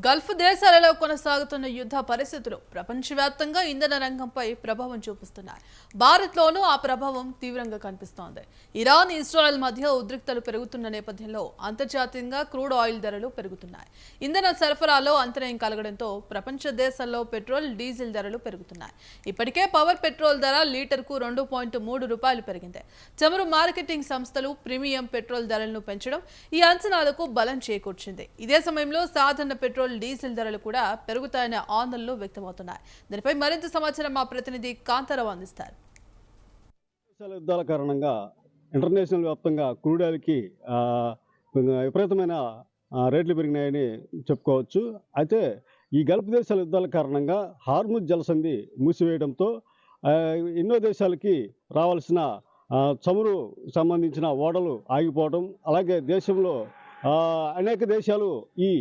Gulf దేశాలలో కొనసాగుతున్న యుద్ధ పరిస్థితులు ప్రపంచవ్యాప్తంగా ఇంధన రంగంపై ప్రభావం చూపిస్తున్నాయి. భారత్లోనూ ఆ ప్రభావం తీవ్రంగా కనిపిస్తోంది. ఇరాన్, ఇజ్రాయెల్ మధ్య ఉద్రిక్తలు పెరుగుతున్న నేపథ్యంలో అంతర్జాతీయంగా క్రూడ్ ఆయిల్ ధరలు పెరుగుతున్నాయి. ఇంధన సరఫరాలో అంతరాయం కలగడంతో ప్రపంచ దేశాల్లో పెట్రోల్, డీజిల్ ధరలు పెరుగుతున్నాయి. ఇప్పటికే పవర్ పెట్రోల్ ధర లీటర్కు 2.3 రూపాయలు పెరిగింది. చమురు మార్కెటింగ్ సంస్థలు ప్రీమియం పెట్రోల్ ధరలను పెంచడం ఈ అంచనాలకు బలం చేకూర్చింది. ఇదే సమయంలో సాధారణ పెట్రోల్, డీజిల్ ధరలు కూడా పెరుగుతాయనే ఆందోళనలు వ్యక్తమవుతున్నాయి. దీనిపై మరింత సమాచారం మా ప్రతినిధి కాంతారావు అందిస్తారు. యుద్ధాల కారణంగా ఇంటర్నేషనల్ వ్యాప్తంగా క్రూడ్ ఆయిల్కి విపరీతమైన రేట్లు పెరిగినాయని చెప్పుకోవచ్చు. అయితే ఈ గల్ఫ్ దేశాల యుద్ధాల కారణంగా హార్ముజ్ జలసంధి మూసివేయడంతో ఎన్నో దేశాలకి రావాల్సిన చమురు సంబంధించిన ఓడలు ఆగిపోవడం, అలాగే దేశంలో అనేక దేశాలు ఈ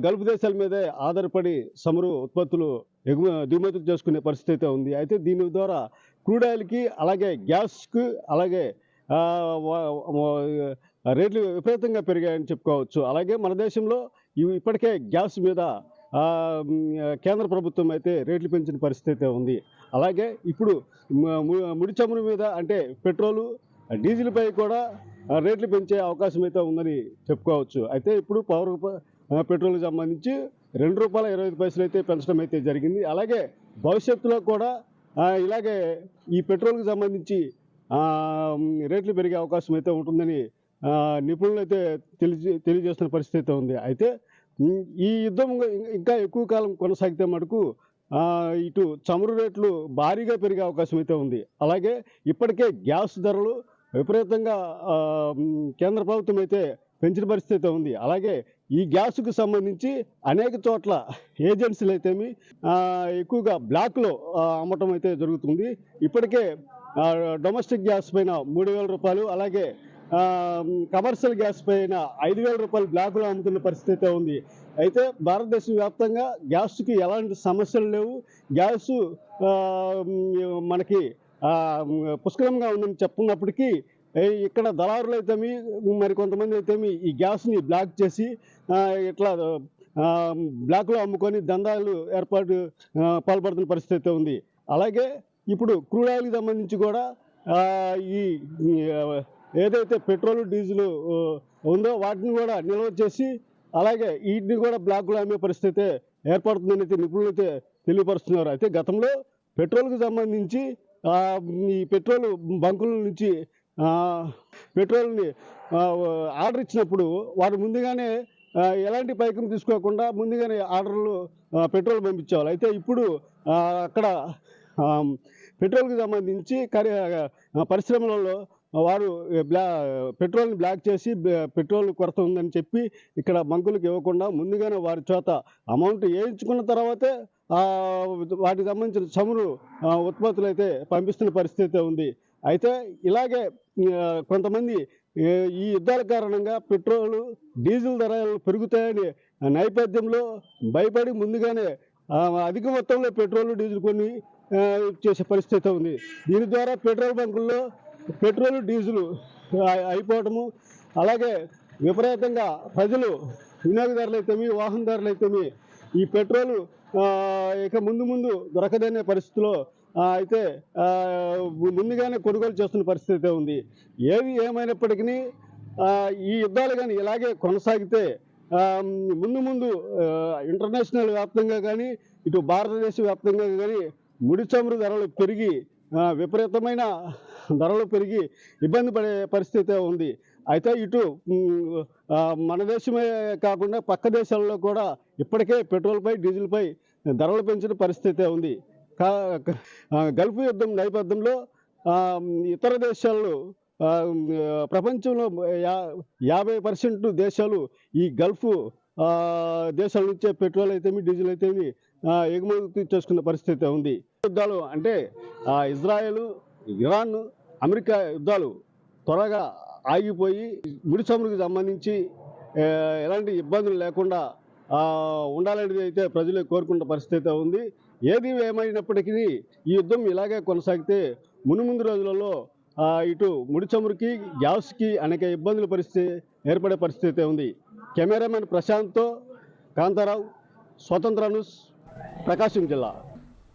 గల్ఫ్ దేశాల మీదే ఆధారపడి చమురు ఉత్పత్తులు దిగుమతులు చేసుకునే పరిస్థితి అయితే ఉంది. అయితే దీని ద్వారా క్రూడ్ ఆయిల్కి, అలాగే గ్యాస్కు, అలాగే రేట్లు విపరీతంగా పెరిగాయని చెప్పుకోవచ్చు. అలాగే మన దేశంలో ఇప్పటికే గ్యాస్ మీద కేంద్ర ప్రభుత్వం అయితే రేట్లు పెంచిన పరిస్థితి అయితే ఉంది. అలాగే ఇప్పుడు ముడి చమురు మీద అంటే పెట్రోలు, డీజిల్పై కూడా రేట్లు పెంచే అవకాశం అయితే ఉందని చెప్పుకోవచ్చు. అయితే ఇప్పుడు పెట్రోల్కి సంబంధించి ₹2.25 అయితే పెంచడం అయితే జరిగింది. అలాగే భవిష్యత్తులో కూడా ఇలాగే ఈ పెట్రోల్కి సంబంధించి రేట్లు పెరిగే అవకాశం అయితే ఉంటుందని నిపుణులు అయితే తెలియజేస్తున్న పరిస్థితి అయితే ఉంది. అయితే ఈ యుద్ధం ఇంకా ఎక్కువ కాలం కొనసాగితే మటుకు ఇటు చమురు రేట్లు భారీగా పెరిగే అవకాశం అయితే ఉంది. అలాగే ఇప్పటికే గ్యాస్ ధరలు విపరీతంగా కేంద్ర ప్రభుత్వం అయితే పెంచిన పరిస్థితి అయితే ఉంది. అలాగే ఈ గ్యాస్కు సంబంధించి అనేక చోట్ల ఏజెన్సీలు అయితేమి ఎక్కువగా బ్లాక్లో అమ్మటం అయితే జరుగుతుంది. ఇప్పటికే డొమెస్టిక్ గ్యాస్ పైన ₹3,000, అలాగే కమర్షియల్ గ్యాస్ పైన ₹5,000 బ్లాక్లో అమ్ముతున్న పరిస్థితి అయితే ఉంది. అయితే భారతదేశం వ్యాప్తంగా గ్యాస్కి ఎలాంటి సమస్యలు లేవు. గ్యాసు మనకి పుష్కలంగా ఉందని చెప్పుకున్నప్పటికీ ఇక్కడ దళారులు అయితేమి, మరి కొంతమంది అయితేమి ఈ గ్యాస్ని బ్లాక్ చేసి ఇట్లా బ్లాక్లో అమ్ముకొని దందాలు పాల్పడుతున్న పరిస్థితి అయితే ఉంది. అలాగే ఇప్పుడు క్రూడ్ ఆయిల్కి సంబంధించి కూడా ఈ ఏదైతే పెట్రోల్, డీజిల్ ఉందో వాటిని కూడా నిల్వ చేసి అలాగే వీటిని కూడా బ్లాక్లో అమ్మే పరిస్థితి ఏర్పడుతుందని అయితే నిపుణులు అయితే తెలియపరుస్తున్నారు. అయితే గతంలో పెట్రోల్కి సంబంధించి ఈ పెట్రోల్ బంకుల నుంచి పెట్రోల్ని ఆర్డర్ ఇచ్చినప్పుడు వారు ముందుగానే ఎలాంటి పైకం తీసుకోకుండా ముందుగానే ఆర్డర్లు పెట్రోల్ పంపించేవాళ్ళు. అయితే ఇప్పుడు అక్కడ పెట్రోల్కి సంబంధించి పరిశ్రమలలో వారు పెట్రోల్ని బ్లాక్ చేసి పెట్రోల్ కొరత ఉందని చెప్పి ఇక్కడ బంకులకు ఇవ్వకుండా ముందుగానే వారి చేత అమౌంట్ వేయించుకున్న తర్వాతే వాటికి సంబంధించిన చమురు ఉత్పత్తులు అయితే పంపిస్తున్న పరిస్థితి ఉంది. అయితే ఇలాగే కొంతమంది ఈ యుద్ధాల కారణంగా పెట్రోలు, డీజిల్ ధరలు పెరుగుతాయని నేపథ్యంలో భయపడి ముందుగానే అధిక మొత్తంలో పెట్రోలు, డీజిల్ కొని చేసే పరిస్థితి ఉంది. దీని ద్వారా పెట్రోల్ బంకుల్లో పెట్రోలు, డీజిల్ అయిపోవటము, అలాగే విపరీతంగా ప్రజలు, వినియోగదారులు అయితేమి, వాహనదారులు అయితేమి ఈ పెట్రోలు ఇక ముందు దొరకదనే పరిస్థితిలో అయితే ముందుగానే కొనుగోలు చేస్తున్న పరిస్థితి ఉంది. ఏది ఏమైనప్పటికీ ఈ యుద్ధాలు కానీ ఇలాగే కొనసాగితే ముందు ఇంటర్నేషనల్ వ్యాప్తంగా కానీ ఇటు భారతదేశ వ్యాప్తంగా కానీ ముడి చమురు ధరలు పెరిగి విపరీతమైన ధరలు పెరిగి ఇబ్బంది పడే పరిస్థితి ఉంది. అయితే ఇటు మన దేశమే కాకుండా పక్క దేశాల్లో కూడా ఇప్పటికే పెట్రోల్పై, డీజిల్పై ధరలు పెంచిన పరిస్థితి ఉంది. గల్ఫ్ యుద్ధం నేపథ్యంలో ఇతర దేశాల్లో ప్రపంచంలో 50% దేశాలు ఈ గల్ఫ్ దేశాల నుంచే పెట్రోల్ అయితేమి, డీజిల్ అయితేమి ఎగుమతి చేసుకున్న పరిస్థితి ఉంది. యుద్ధాలు అంటే ఇజ్రాయెల్, ఇరాన్, అమెరికా యుద్ధాలు త్వరగా ఆగిపోయి ముడి చమురుకి సంబంధించి ఎలాంటి ఇబ్బందులు లేకుండా ఉండాలనేది అయితే ప్రజలు కోరుకున్న పరిస్థితి ఉంది. ఏది ఏమైనప్పటికీ ఈ యుద్ధం ఇలాగే కొనసాగితే ముందు రోజులలో ఇటు ముడి చమురుకి, గ్యాస్కి అనేక ఇబ్బందుల పరిస్థితి ఏర్పడే పరిస్థితి ఉంది. కెమెరామెన్ ప్రశాంత్తో కాంతారావు, స్వతంత్ర న్యూస్, ప్రకాశం జిల్లా.